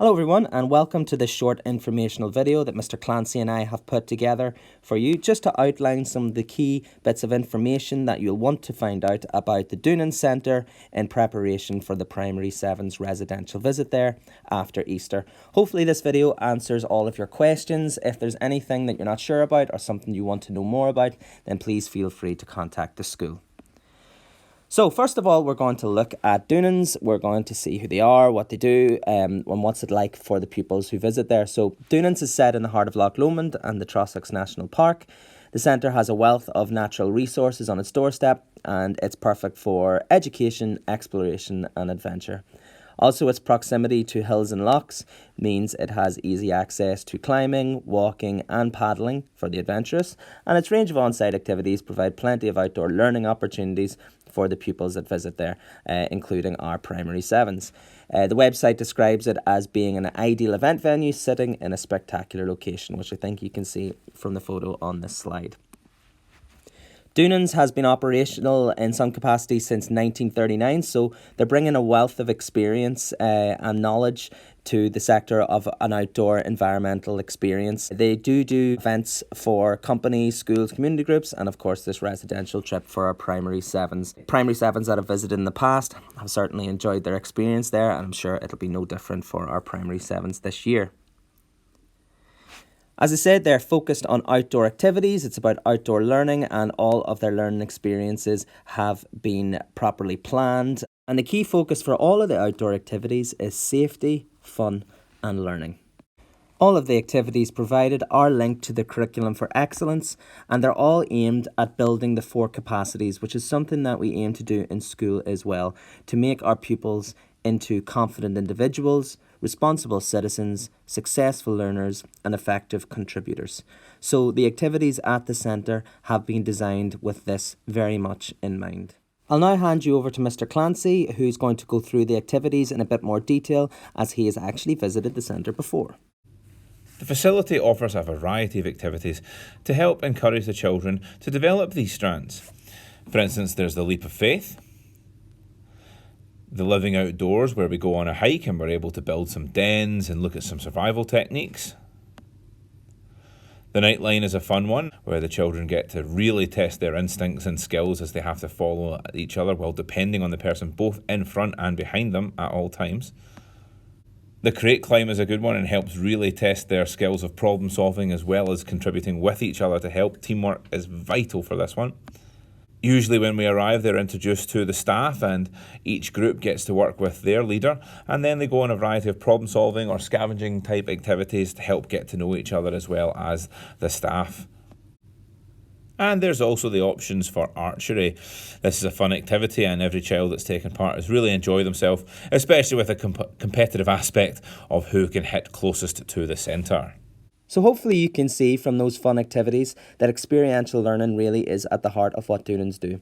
Hello everyone and welcome to this short informational video that Mr. Clancy and I have put together for you just to outline some of the key bits of information that you'll want to find out about the Dounans Centre in preparation for the Primary 7's residential visit there after Easter. Hopefully this video answers all of your questions. If there's anything that you're not sure about or something you want to know more about, then please feel free to contact the school. So first of all, we're going to look at Dounans. We're going to see who they are, what they do, and what's it like for the pupils who visit there. So Dounans is set in the heart of Loch Lomond and the Trossachs National Park. The centre has a wealth of natural resources on its doorstep and it's perfect for education, exploration and adventure. Also, its proximity to hills and lochs means it has easy access to climbing, walking and paddling for the adventurous, and its range of on-site activities provide plenty of outdoor learning opportunities for the pupils that visit there, including our Primary 7s. The website describes it as being an ideal event venue sitting in a spectacular location, which I think you can see from the photo on this slide. Dounans has been operational in some capacity since 1939, so they're bringing a wealth of experience and knowledge to the sector of an outdoor environmental experience. They do events for companies, schools, community groups, and of course this residential trip for our Primary 7s. Primary 7s that have visited in the past have certainly enjoyed their experience there, and I'm sure it'll be no different for our Primary 7s this year. As I said, they're focused on outdoor activities. It's about outdoor learning and all of their learning experiences have been properly planned. And the key focus for all of the outdoor activities is safety, fun and learning. All of the activities provided are linked to the curriculum for excellence and they're all aimed at building the 4 capacities, which is something that we aim to do in school as well, to make our pupils into confident individuals, responsible citizens, successful learners and effective contributors. So the activities at the centre have been designed with this very much in mind. I'll now hand you over to Mr. Clancy, who's going to go through the activities in a bit more detail as he has actually visited the centre before. The facility offers a variety of activities to help encourage the children to develop these strands. For instance, there's the leap of faith, the living outdoors where we go on a hike and we're able to build some dens and look at some survival techniques. The nightline is a fun one where the children get to really test their instincts and skills as they have to follow each other while depending on the person both in front and behind them at all times. The crate climb is a good one and helps really test their skills of problem solving as well as contributing with each other to help. Teamwork is vital for this one. Usually when we arrive, they're introduced to the staff and each group gets to work with their leader, and then they go on a variety of problem solving or scavenging type activities to help get to know each other as well as the staff. And there's also the options for archery. This is a fun activity and every child that's taken part has really enjoyed themselves, especially with a competitive aspect of who can hit closest to the centre. So hopefully you can see from those fun activities that experiential learning really is at the heart of what Dounans do.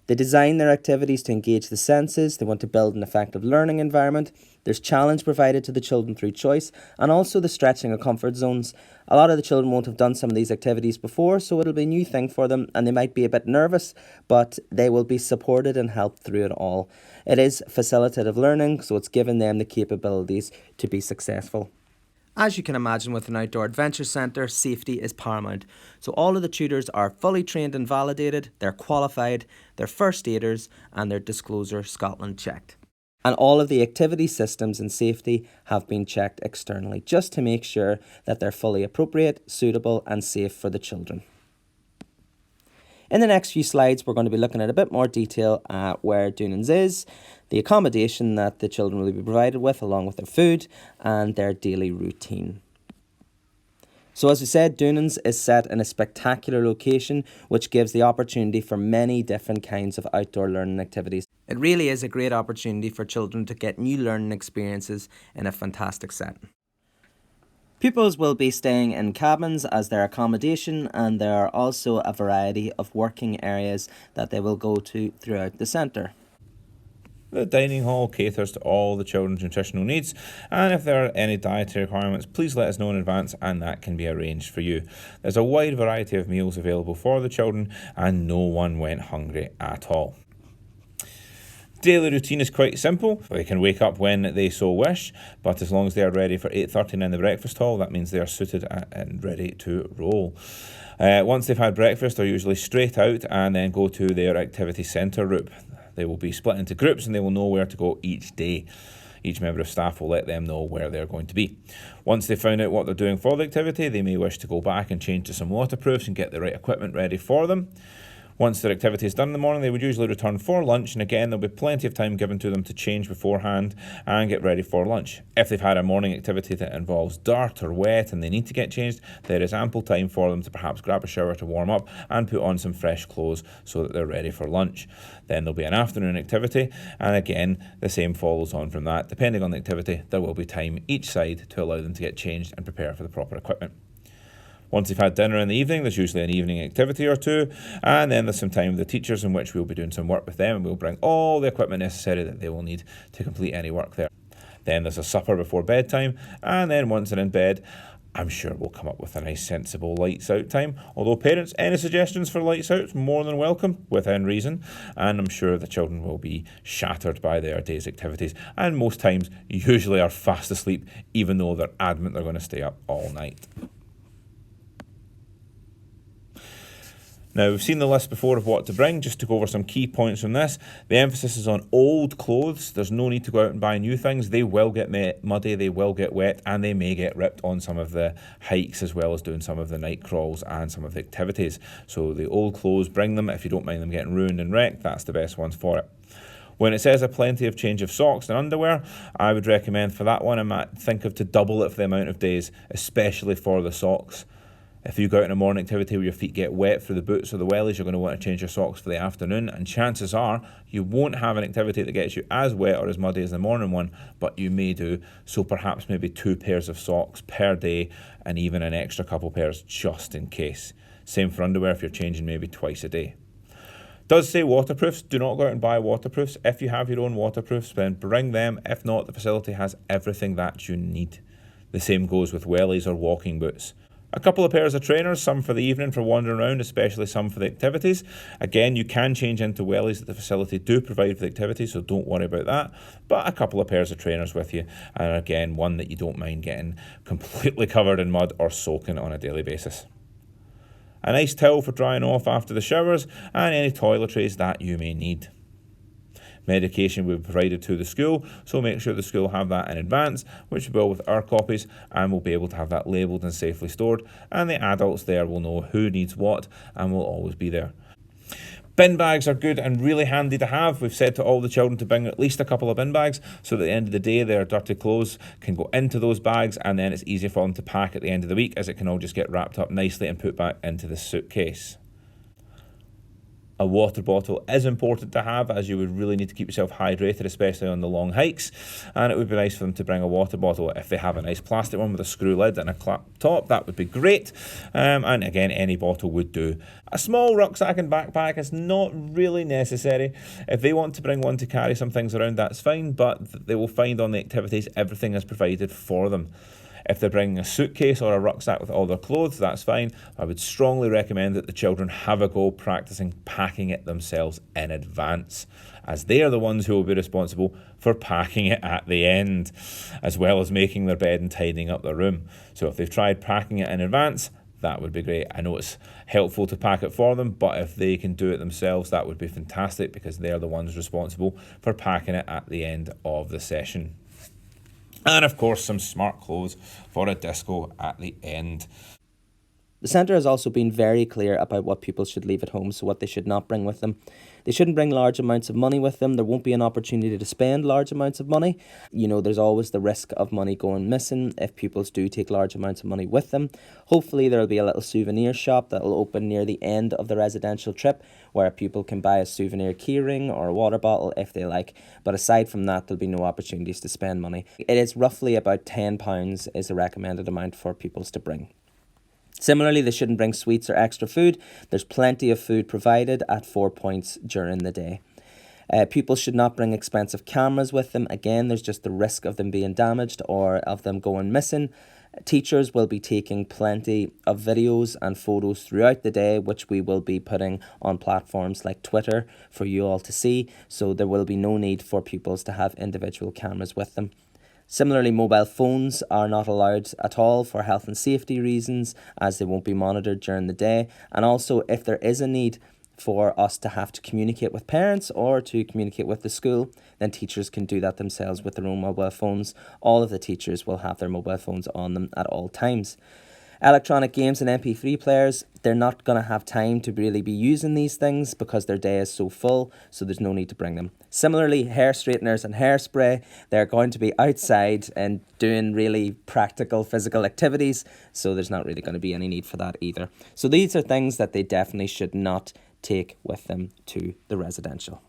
They design their activities to engage the senses, they want to build an effective learning environment, there's challenge provided to the children through choice, and also the stretching of comfort zones. A lot of the children won't have done some of these activities before, so it'll be a new thing for them, and they might be a bit nervous, but they will be supported and helped through it all. It is facilitative learning, so it's given them the capabilities to be successful. As you can imagine with an outdoor adventure centre, safety is paramount. So all of the tutors are fully trained and validated, they're qualified, they're first aiders and they're Disclosure Scotland checked. And all of the activity systems and safety have been checked externally just to make sure that they're fully appropriate, suitable and safe for the children. In the next few slides, we're going to be looking at a bit more detail at where Dounans is, the accommodation that the children will be provided with along with their food and their daily routine. So as we said, Dounans is set in a spectacular location which gives the opportunity for many different kinds of outdoor learning activities. It really is a great opportunity for children to get new learning experiences in a fantastic setting. Pupils will be staying in cabins as their accommodation, and there are also a variety of working areas that they will go to throughout the centre. The dining hall caters to all the children's nutritional needs, and if there are any dietary requirements, please let us know in advance and that can be arranged for you. There's a wide variety of meals available for the children and no one went hungry at all. Daily routine is quite simple. They can wake up when they so wish, but as long as they are ready for 8:30 in the breakfast hall, that means they are suited and ready to roll. Once they've had breakfast, they're usually straight out and then go to their activity centre route. They will be split into groups and they will know where to go each day. Each member of staff will let them know where they're going to be. Once they've found out what they're doing for the activity, they may wish to go back and change to some waterproofs and get the right equipment ready for them. Once their activity is done in the morning, they would usually return for lunch, and again, there'll be plenty of time given to them to change beforehand and get ready for lunch. If they've had a morning activity that involves dirt or wet and they need to get changed, there is ample time for them to perhaps grab a shower to warm up and put on some fresh clothes so that they're ready for lunch. Then there'll be an afternoon activity, and again, the same follows on from that. Depending on the activity, there will be time each side to allow them to get changed and prepare for the proper equipment. Once they've had dinner in the evening, there's usually an evening activity or two, and then there's some time with the teachers in which we'll be doing some work with them, and we'll bring all the equipment necessary that they will need to complete any work there. Then there's a supper before bedtime, and then once they're in bed, I'm sure we'll come up with a nice sensible lights out time. Although parents, any suggestions for lights out, more than welcome, within reason, and I'm sure the children will be shattered by their day's activities, and most times usually are fast asleep, even though they're adamant they're going to stay up all night. Now, we've seen the list before of what to bring. Just to go over some key points from this, the emphasis is on old clothes. There's no need to go out and buy new things. They will get muddy, they will get wet, and they may get ripped on some of the hikes as well as doing some of the night crawls and some of the activities. So the old clothes, bring them. If you don't mind them getting ruined and wrecked, that's the best ones for it. When it says a plenty of change of socks and underwear, I would recommend for that one, I might think of to double it for the amount of days, especially for the socks. If you go out in a morning activity where your feet get wet through the boots or the wellies, you're going to want to change your socks for the afternoon, and chances are you won't have an activity that gets you as wet or as muddy as the morning one, but you may do, so perhaps maybe 2 pairs of socks per day and even an extra couple pairs just in case. Same for underwear if you're changing maybe twice a day. Does say waterproofs. Do not go out and buy waterproofs. If you have your own waterproofs, then bring them. If not, the facility has everything that you need. The same goes with wellies or walking boots. A couple of pairs of trainers, some for the evening for wandering around, especially some for the activities. Again, you can change into wellies that the facility do provide for the activities, so don't worry about that. But a couple of pairs of trainers with you, and again, one that you don't mind getting completely covered in mud or soaking on a daily basis. A nice towel for drying off after the showers, and any toiletries that you may need. Medication will be provided to the school, so make sure the school have that in advance, which we will with our copies, and we'll be able to have that labelled and safely stored, and the adults there will know who needs what and will always be there. Bin bags are good and really handy to have. We've said to all the children to bring at least a couple of bin bags so that at the end of the day their dirty clothes can go into those bags, and then it's easier for them to pack at the end of the week as it can all just get wrapped up nicely and put back into the suitcase. A water bottle is important to have, as you would really need to keep yourself hydrated, especially on the long hikes, and it would be nice for them to bring a water bottle. If they have a nice plastic one with a screw lid and a clap top, that would be great, and again, any bottle would do. A small rucksack and backpack is not really necessary. If they want to bring one to carry some things around, that's fine, but they will find on the activities everything is provided for them. If they're bringing a suitcase or a rucksack with all their clothes, that's fine. I would strongly recommend that the children have a go practicing packing it themselves in advance, as they are the ones who will be responsible for packing it at the end, as well as making their bed and tidying up their room. So if they've tried packing it in advance, that would be great. I know it's helpful to pack it for them, but if they can do it themselves, that would be fantastic, because they're the ones responsible for packing it at the end of the session. And of course, some smart clothes for a disco at the end. The centre has also been very clear about what people should leave at home, so what they should not bring with them. They shouldn't bring large amounts of money with them. There won't be an opportunity to spend large amounts of money. You know, there's always the risk of money going missing if pupils do take large amounts of money with them. Hopefully there'll be a little souvenir shop that'll open near the end of the residential trip, where people can buy a souvenir keyring or a water bottle if they like. But aside from that, there'll be no opportunities to spend money. It is roughly about £10 is the recommended amount for pupils to bring. Similarly, they shouldn't bring sweets or extra food. There's plenty of food provided at 4 points during the day. Pupils should not bring expensive cameras with them. Again, there's just the risk of them being damaged or of them going missing. Teachers will be taking plenty of videos and photos throughout the day, which we will be putting on platforms like Twitter for you all to see, so there will be no need for pupils to have individual cameras with them. Similarly, mobile phones are not allowed at all for health and safety reasons, as they won't be monitored during the day. And also, if there is a need for us to have to communicate with parents or to communicate with the school, then teachers can do that themselves with their own mobile phones. All of the teachers will have their mobile phones on them at all times. Electronic games and MP3 players, they're not going to have time to really be using these things because their day is so full, so there's no need to bring them. Similarly, hair straighteners and hairspray, they're going to be outside and doing really practical physical activities, so there's not really going to be any need for that either. So these are things that they definitely should not take with them to the residential.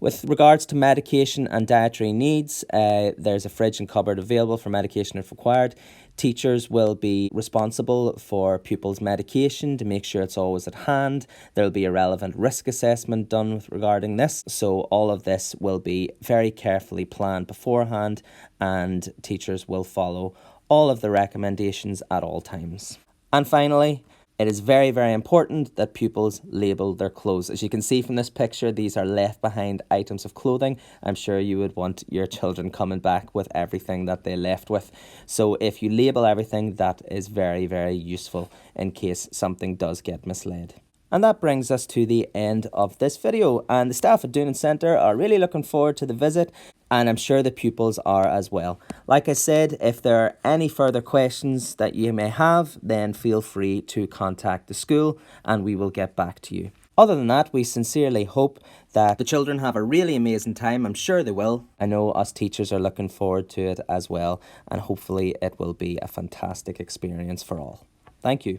With regards to medication and dietary needs, there's a fridge and cupboard available for medication if required. Teachers will be responsible for pupils' medication to make sure it's always at hand. There will be a relevant risk assessment done regarding this. So all of this will be very carefully planned beforehand, and teachers will follow all of the recommendations at all times. And finally, it is very, very important that pupils label their clothes. As you can see from this picture, these are left behind items of clothing. I'm sure you would want your children coming back with everything that they left with. So if you label everything, that is very, very useful in case something does get misled. And that brings us to the end of this video. And the staff at Dounans Centre are really looking forward to the visit, and I'm sure the pupils are as well. Like I said, if there are any further questions that you may have, then feel free to contact the school and we will get back to you. Other than that, we sincerely hope that the children have a really amazing time. I'm sure they will. I know us teachers are looking forward to it as well, and hopefully it will be a fantastic experience for all. Thank you.